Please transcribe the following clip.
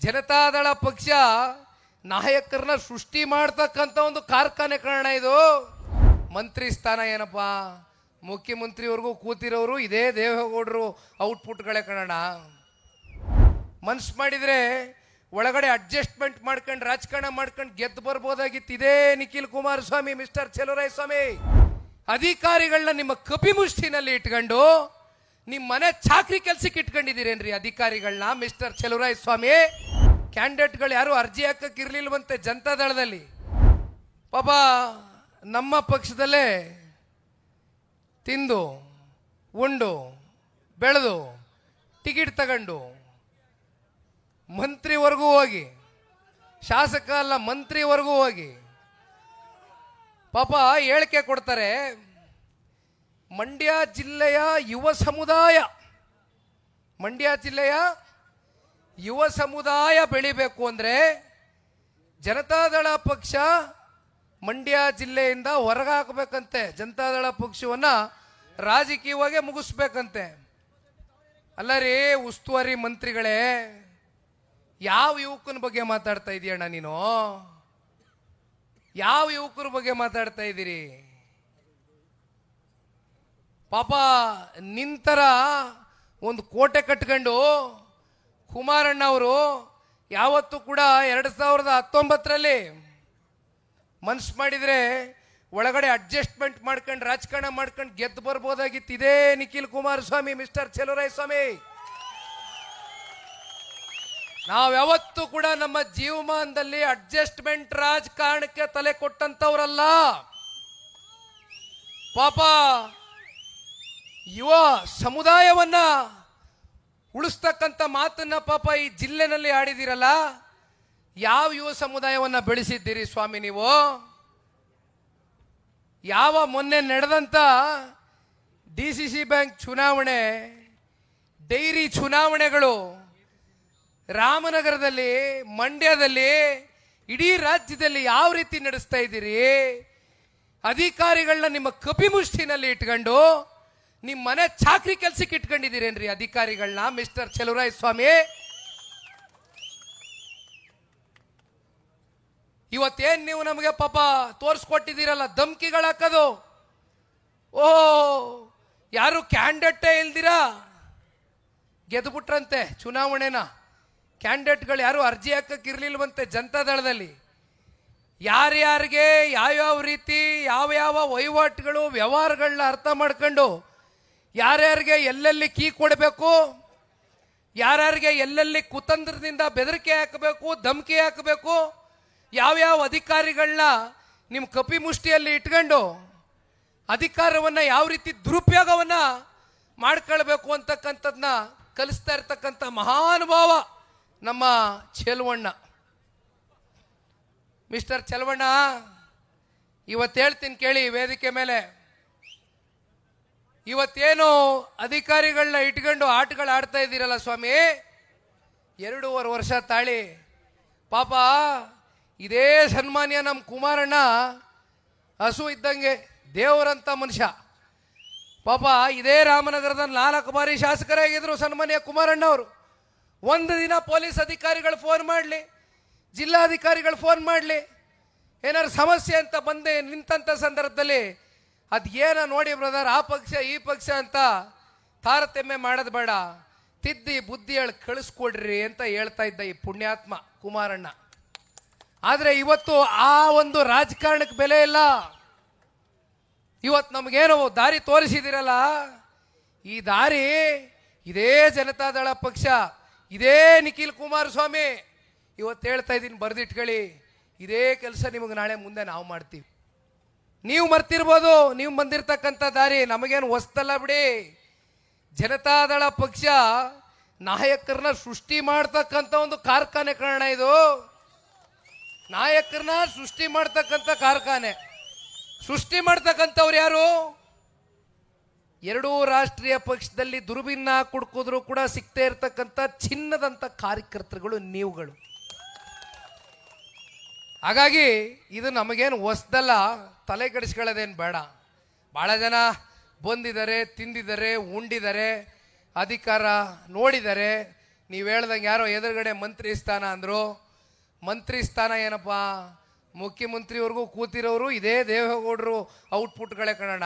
ಜನತಾದಳ ಪಕ್ಷ ನಾಯಕರನ್ನ ಸೃಷ್ಟಿ ಮಾಡ್ತಕ್ಕಂಥ ಒಂದು ಕಾರ್ಖಾನೆ ಕಾರಣ ಇದು. ಮಂತ್ರಿ ಸ್ಥಾನ ಏನಪ್ಪ, ಮುಖ್ಯಮಂತ್ರಿವರೆಗೂ ಕೂತಿರೋರು ಇದೇ ದೇವೇಗೌಡರು ಔಟ್ಪುಟ್ಗಳೇ ಕಾರಣ. ಮನ್ಸು ಮಾಡಿದರೆ ಒಳಗಡೆ ಅಡ್ಜಸ್ಟ್ಮೆಂಟ್ ಮಾಡ್ಕೊಂಡು ರಾಜಕಾರಣ ಮಾಡ್ಕೊಂಡು ಗೆದ್ದು ಬರ್ಬೋದಾಗಿತ್ತು ಇದೇ ನಿಖಿಲ್ ಕುಮಾರಸ್ವಾಮಿ, ಮಿಸ್ಟರ್ ಚಲುವರಾಯಸ್ವಾಮಿ. ಅಧಿಕಾರಿಗಳನ್ನ ನಿಮ್ಮ ಕಪಿಮುಷ್ಟಿನಲ್ಲಿ ಇಟ್ಕೊಂಡು ನಿಮ್ಮ ಮನೆ ಚಾಕ್ರಿ ಕೆಲ್ಸಕ್ಕೆ ಇಟ್ಕೊಂಡಿದ್ದೀರೇನ್ರಿ ಅಧಿಕಾರಿಗಳನ್ನ, ಮಿಸ್ಟರ್ ಚಲುವರಾಯಸ್ವಾಮಿ? ಕ್ಯಾಂಡಿಡೇಟ್ಗಳು ಯಾರು ಅರ್ಜಿ ಹಾಕಕ್ಕಿರ್ಲಿಲ್ವಂತೆ ಜನತಾದಳದಲ್ಲಿ. ಪಾಪ ನಮ್ಮ ಪಕ್ಷದಲ್ಲೇ ತಿಂದು ಉಂಡು ಬೆಳೆದು ಟಿಕೆಟ್ ತಗೊಂಡು ಮಂತ್ರಿವರೆಗೂ ಹೋಗಿ, ಶಾಸಕ ಅಲ್ಲ ಮಂತ್ರಿವರೆಗೂ ಹೋಗಿ ಪಾಪ ಹೇಳಿಕೆ ಕೊಡ್ತಾರೆ. ಮಂಡ್ಯ ಜಿಲ್ಲೆಯ ಯುವ ಸಮುದಾಯ ಬೆಳಿಬೇಕು ಅಂದರೆ ಜನತಾದಳ ಪಕ್ಷ ಮಂಡ್ಯ ಜಿಲ್ಲೆಯಿಂದ ಹೊರಗೆ ಹಾಕಬೇಕಂತೆ. ಜನತಾದಳ ಪಕ್ಷವನ್ನು ರಾಜಕೀಯವಾಗಿ ಮುಗಿಸ್ಬೇಕಂತೆ. ಅಲ್ಲ ರೀ ಉಸ್ತುವಾರಿ ಮಂತ್ರಿಗಳೇ, ಯಾವ ಯುವಕನ ಬಗ್ಗೆ ಮಾತಾಡ್ತಾ ಇದೀಯಣ್ಣ ನೀನು? ಯಾವ ಯುವಕರ ಬಗ್ಗೆ ಮಾತಾಡ್ತಾ ಇದ್ದೀರಿ? ಪಾಪ ನಿಂತರ ಒಂದು ಕೋಟೆ ಕಟ್ಕೊಂಡು ಕುಮಾರಣ್ಣ ಅವರು ಯಾವತ್ತೂ ಕೂಡ 2019ರಲ್ಲಿ ಮನ್ಸು ಮಾಡಿದರೆ ಒಳಗಡೆ ಅಡ್ಜಸ್ಟ್ಮೆಂಟ್ ಮಾಡ್ಕೊಂಡು ರಾಜಕಾರಣ ಮಾಡ್ಕೊಂಡು ಗೆದ್ದು ಬರ್ಬೋದಾಗಿತ್ತು ಇದೇ ನಿಖಿಲ್ ಕುಮಾರಸ್ವಾಮಿ, ಮಿಸ್ಟರ್ ಚಲುವರಾಯಸ್ವಾಮಿ. ನಾವು ಯಾವತ್ತೂ ಕೂಡ ನಮ್ಮ ಜೀವಮಾನದಲ್ಲಿ ಅಡ್ಜಸ್ಟ್ಮೆಂಟ್ ರಾಜಕಾರಣಕ್ಕೆ ತಲೆ ಕೊಟ್ಟಂತವ್ರಲ್ಲ. ಪಾಪ ಯುವ ಸಮುದಾಯವನ್ನ ಉಳಿಸ್ತಕ್ಕಂಥ ಮಾತನ್ನ ಪಾಪ ಈ ಜಿಲ್ಲೆನಲ್ಲಿ ಆಡಿದಿರಲ್ಲ. ಯಾವ ಯುವ ಸಮುದಾಯವನ್ನ ಬೆಳೆಸಿದ್ದೀರಿ ಸ್ವಾಮಿ ನೀವು? ಯಾವ ಮೊನ್ನೆ ನಡೆದಂತ DCC ಬ್ಯಾಂಕ್ ಚುನಾವಣೆ, ಡೈರಿ ಚುನಾವಣೆಗಳು ರಾಮನಗರದಲ್ಲಿ, ಮಂಡ್ಯದಲ್ಲಿ, ಇಡೀ ರಾಜ್ಯದಲ್ಲಿ ಯಾವ ರೀತಿ ನಡೆಸ್ತಾ ಇದ್ದೀರಿ? ಅಧಿಕಾರಿಗಳನ್ನ ನಿಮ್ಮ ಕಪಿಮುಷ್ಟಿನಲ್ಲಿ ಇಟ್ಕೊಂಡು ನಿಮ್ಮ ಮನೆ ಚಾಕ್ರಿ ಕೆಲ್ಸಕ್ಕೆ ಇಟ್ಕೊಂಡಿದ್ದೀರೇನ್ರಿ ಅಧಿಕಾರಿಗಳನ್ನ, ಮಿಸ್ಟರ್ ಚಲುವರಾಯಸ್ವಾಮಿ? ಇವತ್ತೇನ್ ನೀವು ನಮಗೆ ಪಾಪ ತೋರಿಸ್ಕೊಟ್ಟಿದ್ದೀರಲ್ಲ ಧಮ್ಕಿಗಳು ಹಾಕೋದು. ಓ ಯಾರು ಕ್ಯಾಂಡಿಡೇಟೇ ಇಲ್ದಿರಾ ಗೆದ್ದುಬಿಟ್ರಂತೆ ಚುನಾವಣೆನ. ಕ್ಯಾಂಡಿಡೇಟ್ಗಳು ಯಾರು ಅರ್ಜಿ ಹಾಕಕ್ಕಿರ್ಲಿಲ್ವಂತೆ ಜನತಾದಳದಲ್ಲಿ. ಯಾರ್ಯಾರಿಗೆ ಯಾವ್ಯಾವ ರೀತಿ ಯಾವ ವಹಿವಾಟುಗಳು ವ್ಯವಹಾರಗಳನ್ನ ಅರ್ಥ ಮಾಡ್ಕೊಂಡು ಯಾರ್ಯಾರಿಗೆ ಎಲ್ಲೆಲ್ಲಿ ಕೀ ಕೊಡಬೇಕು, ಯಾರ್ಯಾರಿಗೆ ಎಲ್ಲೆಲ್ಲಿ ಕುತಂತ್ರದಿಂದ ಬೆದರಿಕೆ ಹಾಕಬೇಕು, ಧಮಕಿ ಹಾಕಬೇಕು, ಯಾವ್ಯಾವ ಅಧಿಕಾರಿಗಳನ್ನ ನಿಮ್ಮ ಕಪಿಮುಷ್ಟಿಯಲ್ಲಿ ಇಟ್ಕೊಂಡು ಅಧಿಕಾರವನ್ನು ಯಾವ ರೀತಿ ದುರುಪಯೋಗವನ್ನ ಮಾಡ್ಕೊಳ್ಬೇಕು ಅಂತಕ್ಕಂಥದ್ದನ್ನ ಕಲಿಸ್ತಾ ಇರ್ತಕ್ಕಂಥ ಮಹಾನುಭಾವ ನಮ್ಮ ಚೆಲುವಣ್ಣ. ಮಿಸ್ಟರ್ ಚೆಲುವಣ್ಣ, ಇವತ್ತು ಹೇಳ್ತೀನಿ ಕೇಳಿ ವೇದಿಕೆ ಮೇಲೆ. ಇವತ್ತೇನು ಅಧಿಕಾರಿಗಳನ್ನ ಇಟ್ಕೊಂಡು ಆಟಗಳು ಆಡ್ತಾ ಇದ್ದೀರಲ್ಲ ಸ್ವಾಮಿ, 2.5 ವರ್ಷ ತಾಳಿ ಪಾಪ ಇದೇ ಸನ್ಮಾನ್ಯ ನಮ್ಮ ಕುಮಾರಣ್ಣ ಹಸು ಇದ್ದಂಗೆ ದೇವರಂತ ಮನುಷ್ಯ. ಪಾಪ ಇದೇ ರಾಮನಗರದ 4 ಬಾರಿ ಶಾಸಕರಾಗಿದ್ರು ಸನ್ಮಾನ್ಯ ಕುಮಾರಣ್ಣ ಅವರು. ಒಂದು ದಿನ ಪೊಲೀಸ್ ಅಧಿಕಾರಿಗಳು ಫೋನ್ ಮಾಡಲಿ, ಜಿಲ್ಲಾಧಿಕಾರಿಗಳು ಫೋನ್ ಮಾಡಲಿ, ಏನಾದ್ರು ಸಮಸ್ಯೆ ಅಂತ ಬಂದೆ ನಿಂತಂಥ ಸಂದರ್ಭದಲ್ಲಿ ಅದೇನ ನೋಡಿ ಬ್ರದರ್, ಆ ಪಕ್ಷ ಈ ಪಕ್ಷ ಅಂತ ತಾರತಮ್ಯ ಮಾಡೋದು ಬೇಡ, ತಿದ್ದಿ ಬುದ್ಧಿ ಹೇಳಿ ಕಳಿಸ್ಕೊಡ್ರಿ ಅಂತ ಹೇಳ್ತಾ ಇದ್ದ ಈ ಪುಣ್ಯಾತ್ಮ ಕುಮಾರಣ್ಣ. ಆದರೆ ಇವತ್ತು ಆ ಒಂದು ರಾಜಕಾರಣಕ್ಕೆ ಬೆಲೆ ಇಲ್ಲ. ಇವತ್ತು ನಮಗೇನು ದಾರಿ ತೋರಿಸಿದಿರಲ್ಲ, ಈ ದಾರಿ ಇದೇ ಜನತಾದಳ ಪಕ್ಷ, ಇದೇ ನಿಖಿಲ್ ಕುಮಾರಸ್ವಾಮಿ. ಇವತ್ತು ಹೇಳ್ತಾ ಇದ್ದೀನಿ ಬರೆದಿಟ್ಕೊಳ್ಳಿ, ಇದೇ ಕೆಲಸ ನಿಮಗೆ ನಾಳೆ ಮುಂದೆ ನಾವು ಮಾಡ್ತೀವಿ. ನೀವು ಮರ್ತಿರ್ಬೋದು, ನೀವು ಬಂದಿರತಕ್ಕಂಥ ದಾರಿ ನಮಗೇನು ಹೊಸ್ತಲ್ಲ ಬಿಡಿ. ಜನತಾದಳ ಪಕ್ಷ ನಾಯಕರನ್ನ ಸೃಷ್ಟಿ ಮಾಡ್ತಕ್ಕಂಥ ಒಂದು ಕಾರ್ಖಾನೆ ಕಾರಣ ಇದು. ನಾಯಕರನ್ನ ಸೃಷ್ಟಿ ಮಾಡ್ತಕ್ಕಂಥ ಕಾರ್ಖಾನೆ. ಸೃಷ್ಟಿ ಮಾಡ್ತಕ್ಕಂಥವ್ರು ಯಾರು? 2 ರಾಷ್ಟ್ರೀಯ ಪಕ್ಷದಲ್ಲಿ ದುರ್ಬಿನ್ನ ಕುಡ್ಕೋದ್ರು ಕೂಡ ಸಿಗ್ತಾ ಇರ್ತಕ್ಕಂಥ ಚಿನ್ನದಂಥ ಕಾರ್ಯಕರ್ತರುಗಳು ನೀವುಗಳು. ಹಾಗಾಗಿ ಇದು ನಮಗೇನು ಹೊಸದಲ್ಲ, ತಲೆ ಕೆಡಿಸ್ಕೊಳ್ಳೋದೇನು ಬೇಡ. ಭಾಳ ಜನ ಬಂದಿದ್ದಾರೆ, ತಿಂದಿದ್ದಾರೆ, ಉಂಡಿದ್ದಾರೆ, ಅಧಿಕಾರ ನೋಡಿದ್ದಾರೆ, ನೀವು ಹೇಳ್ದಂಗೆ ಯಾರೋ ಎದುರುಗಡೆ ಮಂತ್ರಿ ಸ್ಥಾನ ಅಂದರು. ಮಂತ್ರಿ ಸ್ಥಾನ ಏನಪ್ಪ, ಮುಖ್ಯಮಂತ್ರಿವರೆಗೂ ಕೂತಿರೋರು ಇದೇ ದೇವೇಗೌಡರು ಔಟ್ಪುಟ್ಗಳೇ ಕಣಣ್ಣ.